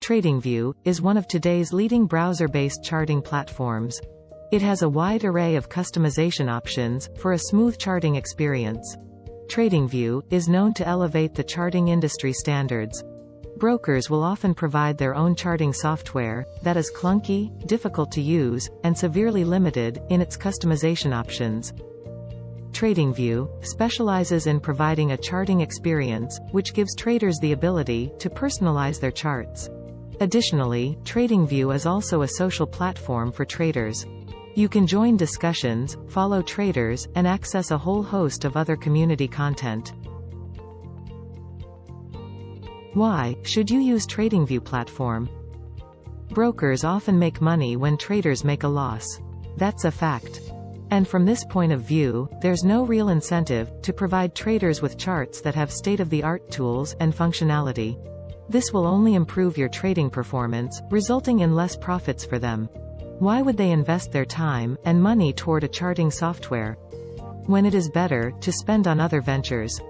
TradingView is one of today's leading browser-based charting platforms. It has a wide array of customization options for a smooth charting experience. TradingView is known to elevate the charting industry standards. Brokers will often provide their own charting software that is clunky, difficult to use, and severely limited in its customization options. TradingView specializes in providing a charting experience, which gives traders the ability to personalize their charts. Additionally, TradingView is also a social platform for traders. You can join discussions, follow traders, and access a whole host of other community content. Why should you use TradingView platform? Brokers often make money when traders make a loss. That's a fact. And from this point of view, there's no real incentive to provide traders with charts that have state-of-the-art tools and functionality. This will only improve your trading performance, resulting in less profits for them. Why would they invest their time and money toward a charting software when it is better to spend on other ventures?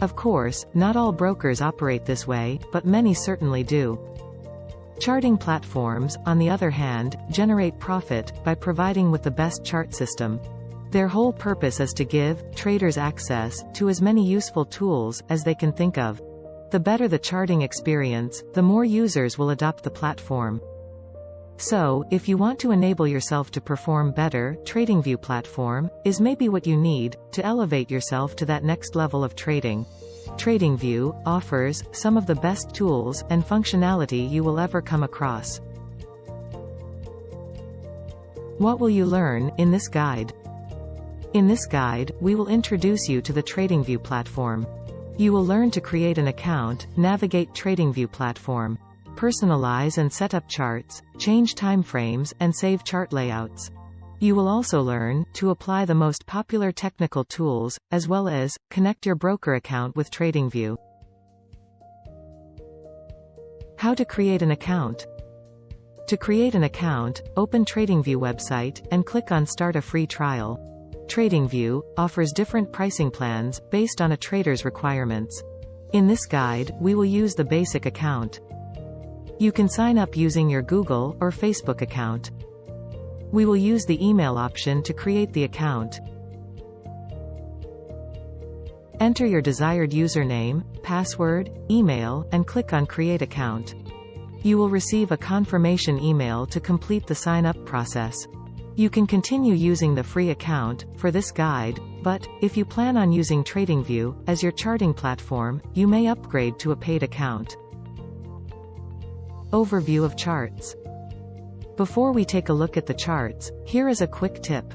Of course, not all brokers operate this way, but many certainly do. Charting platforms, on the other hand, generate profit by providing with the best chart system. Their whole purpose is to give traders access to as many useful tools as they can think of. The better the charting experience, the more users will adopt the platform. So, if you want to enable yourself to perform better, TradingView platform is maybe what you need to elevate yourself to that next level of trading. TradingView offers some of the best tools and functionality you will ever come across. What will you learn in this guide? In this guide, we will introduce you to the TradingView platform. You will learn to create an account, navigate TradingView platform, personalize and set up charts, change timeframes, and save chart layouts. You will also learn to apply the most popular technical tools, as well as connect your broker account with TradingView. How to create an account. To create an account, open TradingView website, and click on Start a free trial. TradingView offers different pricing plans based on a trader's requirements. In this guide, we will use the basic account. You can sign up using your Google or Facebook account. We will use the email option to create the account. Enter your desired username, password, email, and click on Create Account. You will receive a confirmation email to complete the sign-up process. You can continue using the free account for this guide, but if you plan on using TradingView as your charting platform, you may upgrade to a paid account. Overview of charts. Before we take a look at the charts, here is a quick tip.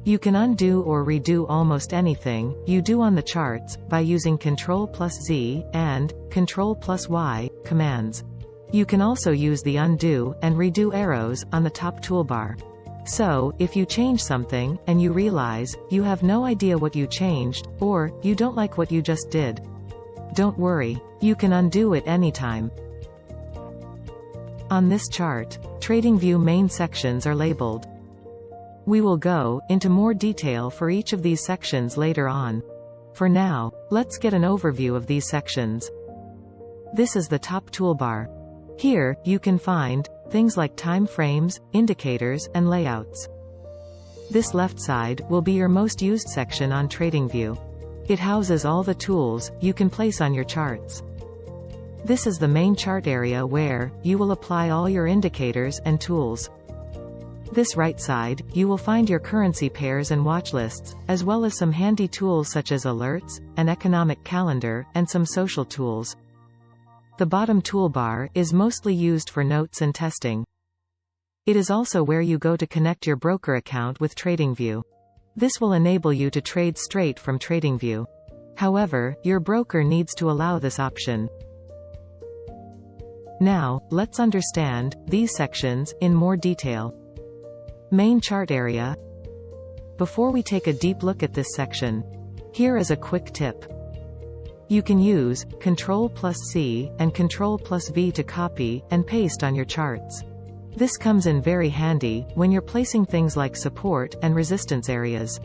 You can undo or redo almost anything you do on the charts by using Ctrl+Z and Ctrl+Y commands. You can also use the undo and redo arrows on the top toolbar. So, if you change something, and you realize you have no idea what you changed, or you don't like what you just did, don't worry, you can undo it anytime. On this chart, TradingView main sections are labeled. We will go into more detail for each of these sections later on. For now, let's get an overview of these sections. This is the top toolbar. Here, you can find things like time frames, indicators, and layouts. This left side will be your most used section on TradingView. It houses all the tools you can place on your charts. This is the main chart area where you will apply all your indicators and tools. This right side, you will find your currency pairs and watch lists, as well as some handy tools such as alerts, an economic calendar, and some social tools. The bottom toolbar is mostly used for notes and testing. It is also where you go to connect your broker account with TradingView. This will enable you to trade straight from TradingView. However, your broker needs to allow this option. Now, let's understand these sections in more detail. Main chart area. Before we take a deep look at this section, here is a quick tip. You can use Ctrl+C and Ctrl+V to copy and paste on your charts. This comes in very handy when you're placing things like support and resistance areas.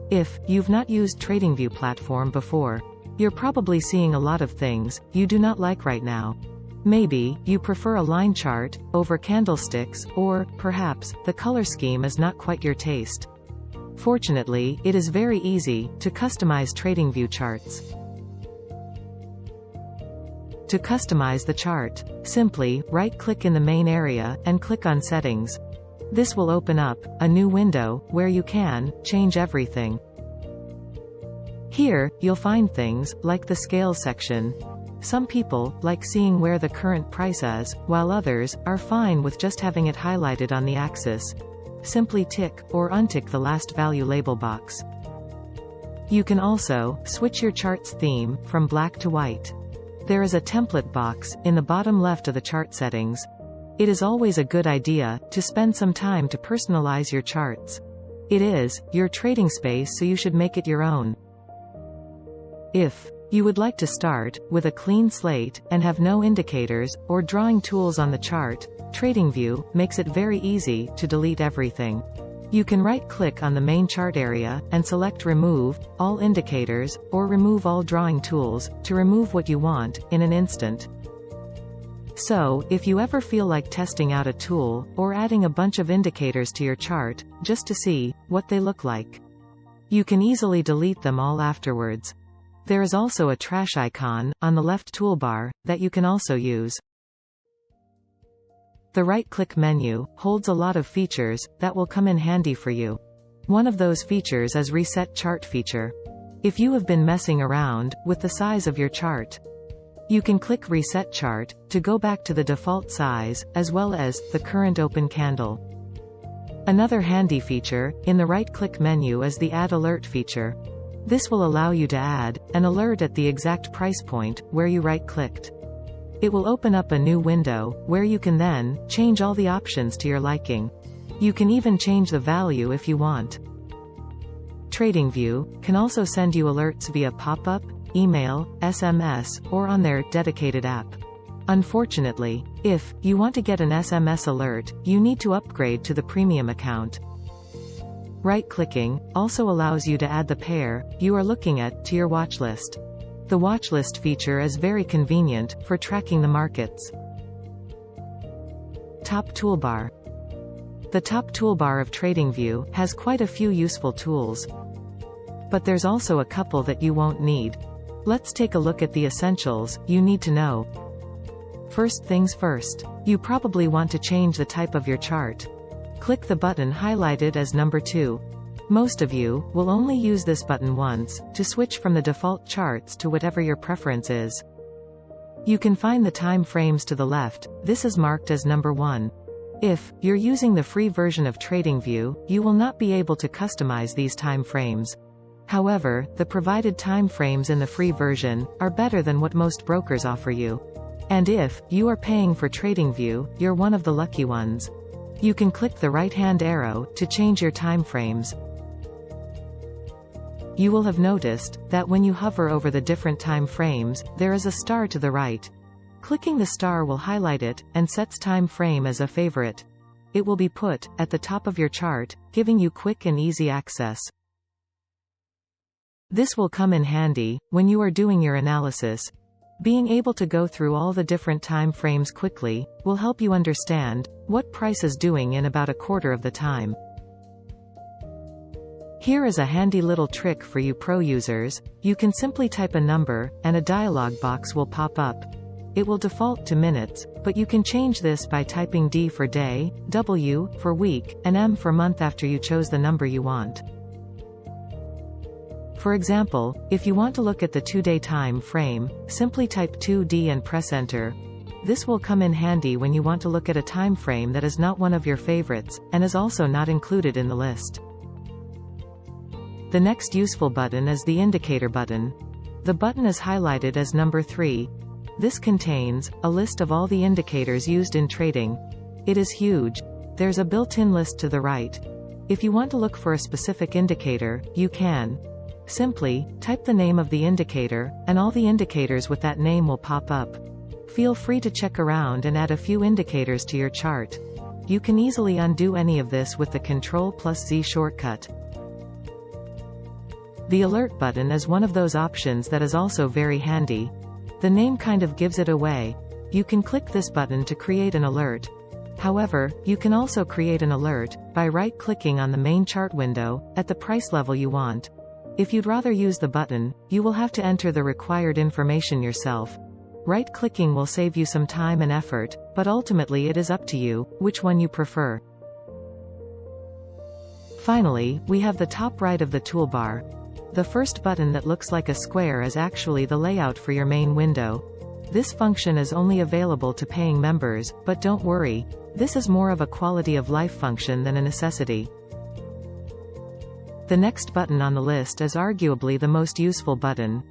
If you've not used TradingView platform before, you're probably seeing a lot of things you do not like right now. Maybe, you prefer a line chart, over candlesticks, or, perhaps, the color scheme is not quite your taste. Fortunately, it is very easy to customize TradingView charts. To customize the chart, simply right-click in the main area and click on Settings. This will open up a new window where you can change everything. Here, you'll find things like the scale section. Some people like seeing where the current price is, while others are fine with just having it highlighted on the axis. Simply tick or untick the last value label box. You can also switch your chart's theme from black to white. There is a template box in the bottom left of the chart settings. It is always a good idea to spend some time to personalize your charts. It is your trading space, so you should make it your own. If you would like to start with a clean slate and have no indicators or drawing tools on the chart, TradingView makes it very easy to delete everything. You can right-click on the main chart area and select Remove All Indicators or Remove All Drawing Tools to remove what you want in an instant. So, if you ever feel like testing out a tool or adding a bunch of indicators to your chart just to see what they look like, you can easily delete them all afterwards. There is also a trash icon on the left toolbar that you can also use. The right-click menu holds a lot of features that will come in handy for you. One of those features is Reset Chart feature. If you have been messing around with the size of your chart, you can click Reset Chart to go back to the default size, as well as the current open candle. Another handy feature in the right-click menu is the Add Alert feature. This will allow you to add an alert at the exact price point where you right-clicked. It will open up a new window where you can then change all the options to your liking. You can even change the value if you want. TradingView can also send you alerts via pop-up, email, SMS, or on their dedicated app. Unfortunately, if you want to get an SMS alert, you need to upgrade to the premium account. Right-clicking also allows you to add the pair you are looking at to your watch list. The watch list feature is very convenient for tracking the markets. Top toolbar. The top toolbar of TradingView has quite a few useful tools. But there's also a couple that you won't need. Let's take a look at the essentials you need to know. First things first, you probably want to change the type of your chart. Click the button highlighted as number 2. Most of you will only use this button once to switch from the default charts to whatever your preference is. You can find the time frames to the left. This is marked as number 1. If you're using the free version of TradingView, you will not be able to customize these time frames. However, the provided time frames in the free version are better than what most brokers offer you. And if you are paying for TradingView, you're one of the lucky ones. You can click the right-hand arrow to change your time frames. You will have noticed that when you hover over the different time frames, there is a star to the right. Clicking the star will highlight it and sets time frame as a favorite. It will be put at the top of your chart, giving you quick and easy access. This will come in handy when you are doing your analysis. Being able to go through all the different time frames quickly will help you understand what price is doing in about a quarter of the time. Here is a handy little trick for you pro users. You can simply type a number, and a dialog box will pop up. It will default to minutes, but you can change this by typing D for day, W for week, and M for month after you chose the number you want. For example, if you want to look at the 2-day time frame, simply type 2D and press enter. This will come in handy when you want to look at a time frame that is not one of your favorites, and is also not included in the list. The next useful button is the indicator button. The button is highlighted as number 3. This contains a list of all the indicators used in trading. It is huge. There's a built-in list to the right. If you want to look for a specific indicator, you can simply type the name of the indicator, and all the indicators with that name will pop up. Feel free to check around and add a few indicators to your chart. You can easily undo any of this with the Ctrl+Z shortcut. The alert button is one of those options that is also very handy. The name kind of gives it away. You can click this button to create an alert. However, you can also create an alert by right-clicking on the main chart window at the price level you want. If you'd rather use the button, you will have to enter the required information yourself. Right-clicking will save you some time and effort, but ultimately it is up to you which one you prefer. Finally, we have the top right of the toolbar. The first button that looks like a square is actually the layout for your main window. This function is only available to paying members, but don't worry. This is more of a quality of life function than a necessity. The next button on the list is arguably the most useful button.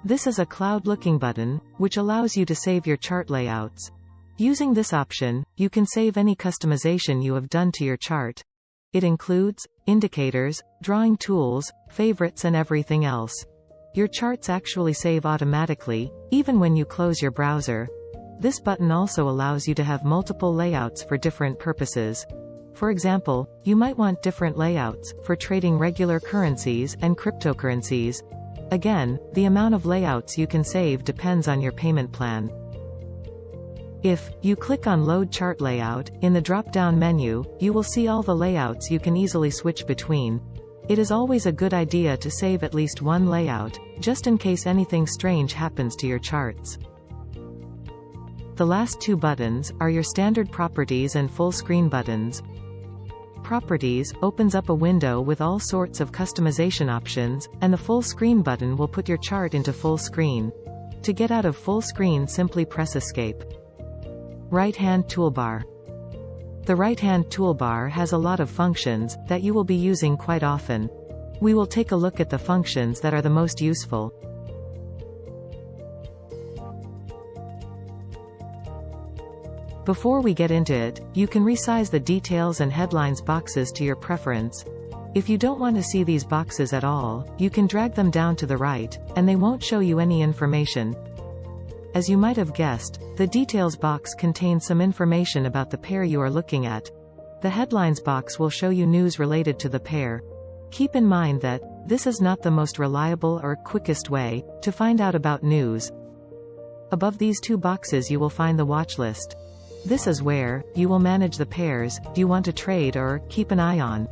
This is a cloud-looking button, which allows you to save your chart layouts. Using this option, you can save any customization you have done to your chart. It includes indicators, drawing tools, favorites and everything else. Your charts actually save automatically, even when you close your browser. This button also allows you to have multiple layouts for different purposes. For example, you might want different layouts for trading regular currencies and cryptocurrencies. Again, the amount of layouts you can save depends on your payment plan. If you click on Load Chart Layout, in the drop-down menu, you will see all the layouts you can easily switch between. It is always a good idea to save at least one layout, just in case anything strange happens to your charts. The last two buttons are your standard Properties and Full Screen buttons. Properties opens up a window with all sorts of customization options, and the Full Screen button will put your chart into full screen. To get out of full screen, simply press Escape. Right-hand toolbar. The right-hand toolbar has a lot of functions that you will be using quite often. We will take a look at the functions that are the most useful. Before we get into it, you can resize the details and headlines boxes to your preference. If you don't want to see these boxes at all, you can drag them down to the right, and they won't show you any information. As you might have guessed, the details box contains some information about the pair you are looking at. The headlines box will show you news related to the pair. Keep in mind that this is not the most reliable or quickest way to find out about news. Above these two boxes you will find the watch list. This is where you will manage the pairs you want to trade or keep an eye on.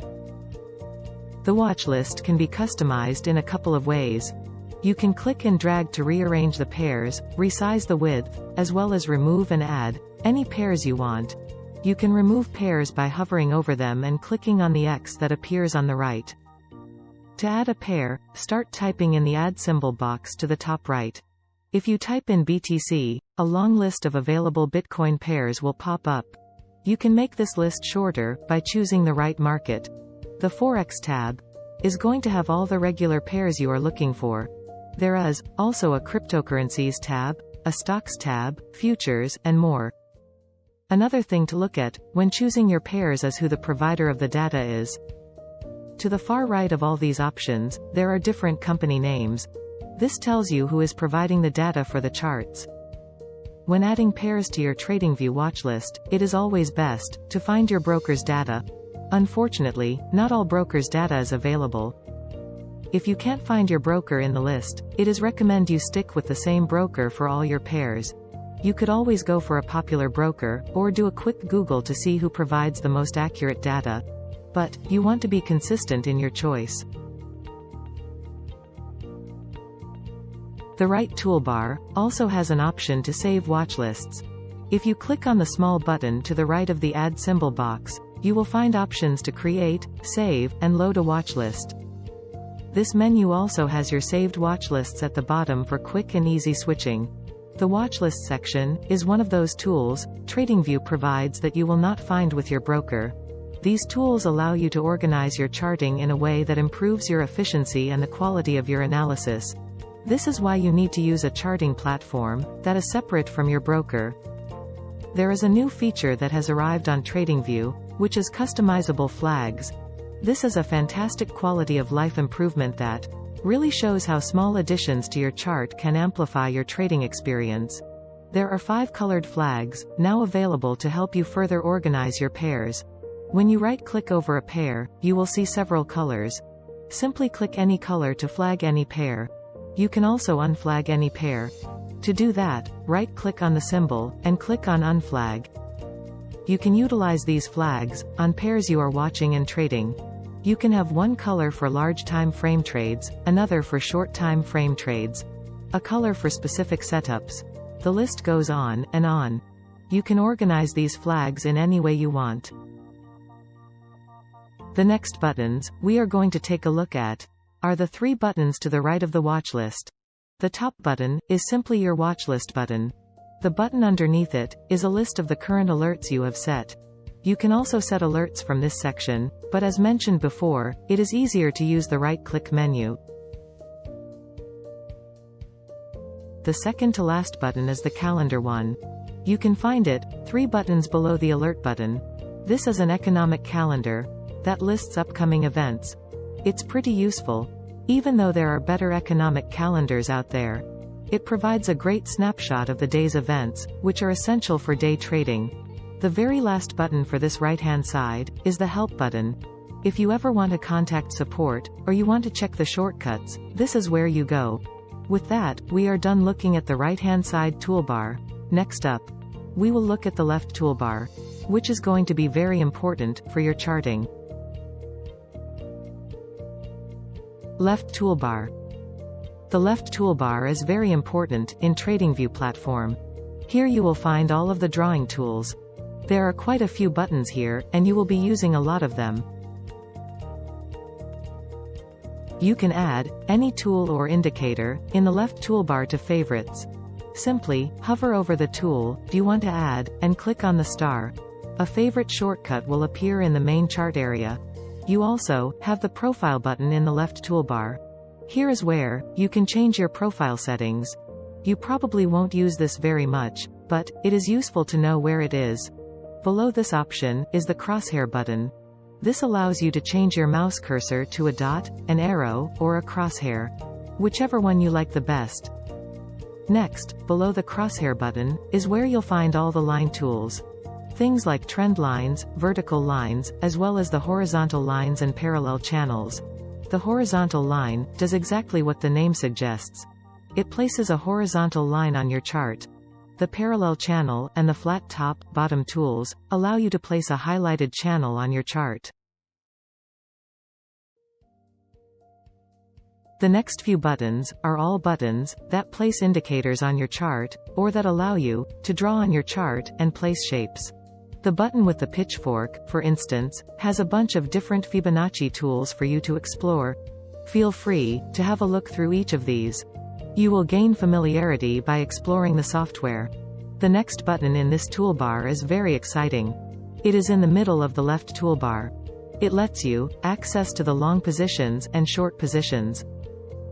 The watch list can be customized in a couple of ways. You can click and drag to rearrange the pairs, resize the width, as well as remove and add any pairs you want. You can remove pairs by hovering over them and clicking on the X that appears on the right. To add a pair, start typing in the Add symbol box to the top right. If you type in BTC, a long list of available Bitcoin pairs will pop up. You can make this list shorter by choosing the right market. The Forex tab is going to have all the regular pairs you are looking for. There is also a cryptocurrencies tab, a stocks tab, futures, and more. Another thing to look at when choosing your pairs is who the provider of the data is. To the far right of all these options, there are different company names. This tells you who is providing the data for the charts. When adding pairs to your TradingView watchlist, it is always best to find your broker's data. Unfortunately, not all brokers' data is available. If you can't find your broker in the list, it is recommended you stick with the same broker for all your pairs. You could always go for a popular broker, or do a quick Google to see who provides the most accurate data. But you want to be consistent in your choice. The right toolbar also has an option to save watchlists. If you click on the small button to the right of the Add symbol box, you will find options to create, save, and load a watchlist. This menu also has your saved watchlists at the bottom for quick and easy switching. The watchlist section is one of those tools TradingView provides that you will not find with your broker. These tools allow you to organize your charting in a way that improves your efficiency and the quality of your analysis. This is why you need to use a charting platform that is separate from your broker. There is a new feature that has arrived on TradingView, which is customizable flags. This is a fantastic quality of life improvement that really shows how small additions to your chart can amplify your trading experience. There are 5 colored flags now available to help you further organize your pairs. When you right-click over a pair, you will see several colors. Simply click any color to flag any pair. You can also unflag any pair. To do that, right-click on the symbol, and click on Unflag. You can utilize these flags on pairs you are watching and trading. You can have one color for large time frame trades, another for short time frame trades, a color for specific setups. The list goes on and on. You can organize these flags in any way you want. The next buttons we are going to take a look at are the 3 buttons to the right of the watch list. The top button is simply your watch list button. The button underneath it is a list of the current alerts you have set. You can also set alerts from this section, but as mentioned before, it is easier to use the right-click menu. The second to last button is the calendar one. You can find it 3 buttons below the alert button. This is an economic calendar that lists upcoming events. It's pretty useful. Even though there are better economic calendars out there, it provides a great snapshot of the day's events, which are essential for day trading. The very last button for this right-hand side is the Help button. If you ever want to contact support, or you want to check the shortcuts, this is where you go. With that, we are done looking at the right-hand side toolbar. Next up, we will look at the left toolbar, which is going to be very important for your charting. Left toolbar. The left toolbar is very important in TradingView platform. Here you will find all of the drawing tools. There are quite a few buttons here, and you will be using a lot of them. You can add any tool or indicator in the left toolbar to favorites. Simply hover over the tool you want to add, and click on the star. A favorite shortcut will appear in the main chart area. You also have the profile button in the left toolbar. Here is where you can change your profile settings. You probably won't use this very much, but it is useful to know where it is. Below this option is the crosshair button. This allows you to change your mouse cursor to a dot, an arrow, or a crosshair, whichever one you like the best. Next, below the crosshair button is where you'll find all the line tools. Things like trend lines, vertical lines, as well as the horizontal lines and parallel channels. The horizontal line does exactly what the name suggests. It places a horizontal line on your chart. The parallel channel and the flat top, bottom tools allow you to place a highlighted channel on your chart. The next few buttons are all buttons that place indicators on your chart, or that allow you to draw on your chart and place shapes. The button with the pitchfork, for instance, has a bunch of different Fibonacci tools for you to explore. Feel free to have a look through each of these. You will gain familiarity by exploring the software. The next button in this toolbar is very exciting. It is in the middle of the left toolbar. It lets you access to the long positions and short positions.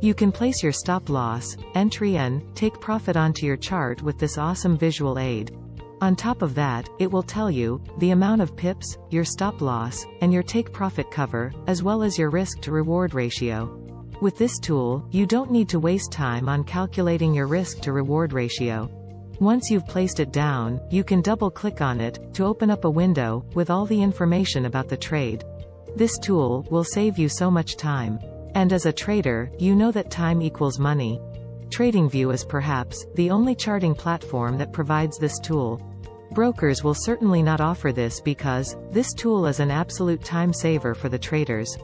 You can place your stop loss, entry and take profit onto your chart with this awesome visual aid. On top of that, it will tell you the amount of pips, your stop loss, and your take profit cover, as well as your risk to reward ratio. With this tool, you don't need to waste time on calculating your risk to reward ratio. Once you've placed it down, you can double-click on it to open up a window with all the information about the trade. This tool will save you so much time. And as a trader, you know that time equals money. TradingView is perhaps the only charting platform that provides this tool. Brokers will certainly not offer this because this tool is an absolute time saver for the traders.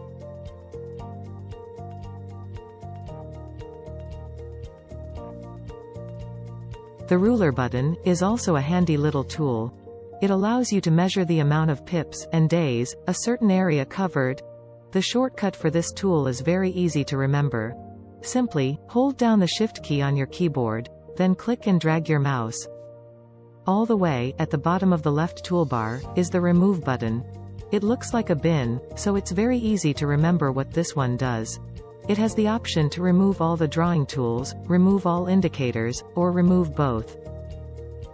The ruler button is also a handy little tool. It allows you to measure the amount of pips and days a certain area covered. The shortcut for this tool is very easy to remember. Simply hold down the Shift key on your keyboard, then click and drag your mouse. All the way at the bottom of the left toolbar is the Remove button. It looks like a bin, so it's very easy to remember what this one does. It has the option to remove all the drawing tools, remove all indicators, or remove both.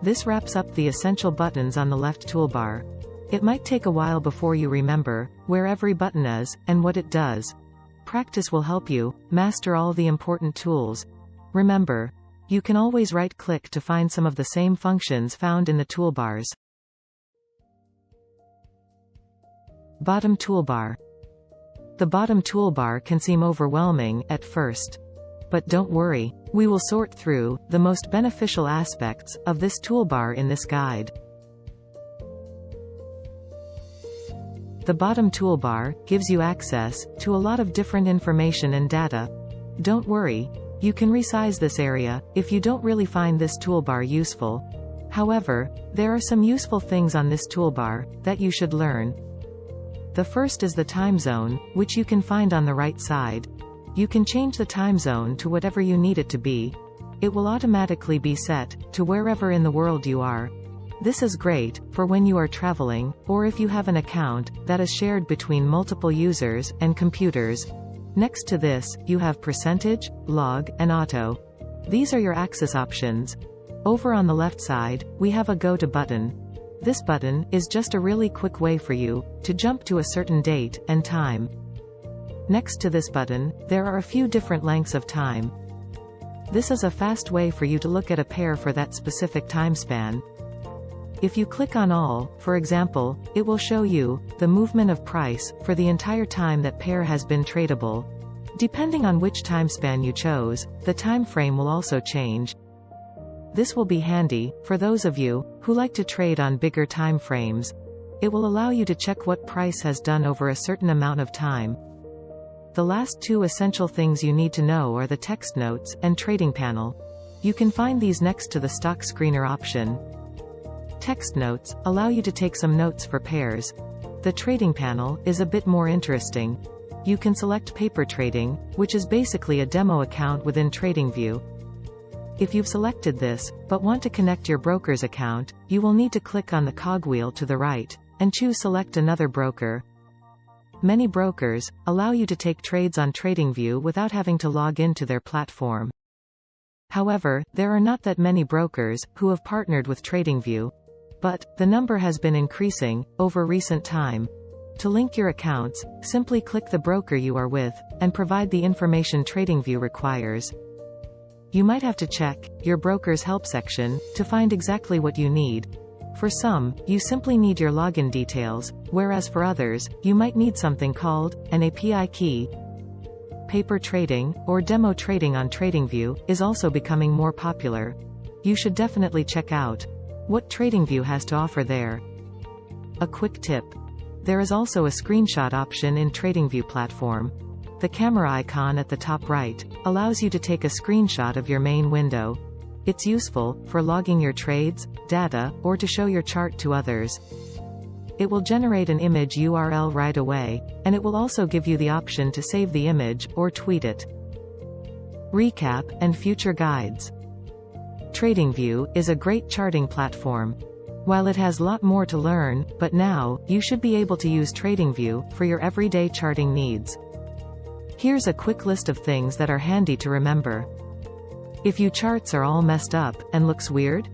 This wraps up the essential buttons on the left toolbar. It might take a while before you remember where every button is and what it does. Practice will help you master all the important tools. Remember, you can always right-click to find some of the same functions found in the toolbars. Bottom toolbar. The bottom toolbar can seem overwhelming at first. But don't worry. We will sort through the most beneficial aspects of this toolbar in this guide. The bottom toolbar gives you access to a lot of different information and data. Don't worry, you can resize this area if you don't really find this toolbar useful. However, there are some useful things on this toolbar that you should learn. The first is the time zone, which you can find on the right side. You can change the time zone to whatever you need it to be. It will automatically be set to wherever in the world you are. This is great for when you are traveling, or if you have an account that is shared between multiple users and computers. Next to this, you have percentage, log, and auto. These are your access options. Over on the left side, we have a Go To button. This button is just a really quick way for you to jump to a certain date and time. Next to this button, there are a few different lengths of time. This is a fast way for you to look at a pair for that specific time span. If you click on all, for example, it will show you the movement of price for the entire time that pair has been tradable. Depending on which time span you chose, the time frame will also change. This will be handy for those of you who like to trade on bigger time frames. It will allow you to check what price has done over a certain amount of time. The last two essential things you need to know are the text notes and trading panel. You can find these next to the stock screener option. Text notes allow you to take some notes for pairs. The trading panel is a bit more interesting. You can select paper trading, which is basically a demo account within TradingView. If you've selected this, but want to connect your broker's account, you will need to click on the cogwheel to the right, and choose Select Another Broker. Many brokers allow you to take trades on TradingView without having to log into their platform. However, there are not that many brokers who have partnered with TradingView. But the number has been increasing over recent time. To link your accounts, simply click the broker you are with, and provide the information TradingView requires. You might have to check your broker's help section to find exactly what you need. For some, you simply need your login details, whereas for others, you might need something called an API key. Paper trading, or demo trading on TradingView, is also becoming more popular. You should definitely check out what TradingView has to offer there. A quick tip. There is also a screenshot option in TradingView platform. The camera icon at the top right allows you to take a screenshot of your main window. It's useful for logging your trades, data, or to show your chart to others. It will generate an image URL right away, and it will also give you the option to save the image or tweet it. Recap and future guides. TradingView is a great charting platform. While it has a lot more to learn, but now, you should be able to use TradingView for your everyday charting needs. Here's a quick list of things that are handy to remember. If your charts are all messed up and looks weird,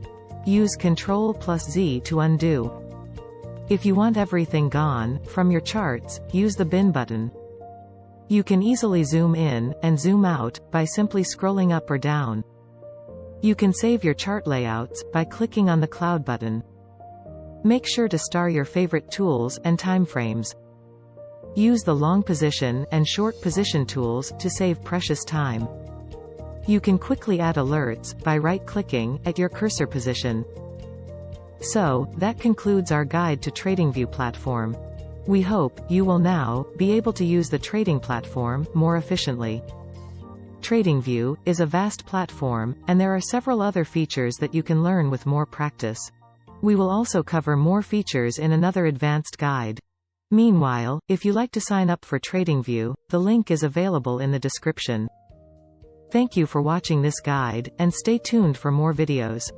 use Ctrl+Z to undo. If you want everything gone from your charts, use the bin button. You can easily zoom in and zoom out by simply scrolling up or down. You can save your chart layouts by clicking on the cloud button. Make sure to star your favorite tools and timeframes. Use the long position and short position tools to save precious time. You can quickly add alerts by right-clicking at your cursor position. So, that concludes our guide to TradingView platform. We hope you will now be able to use the trading platform more efficiently. TradingView is a vast platform, and there are several other features that you can learn with more practice. We will also cover more features in another advanced guide. Meanwhile, if you like to sign up for TradingView, the link is available in the description. Thank you for watching this guide, and stay tuned for more videos.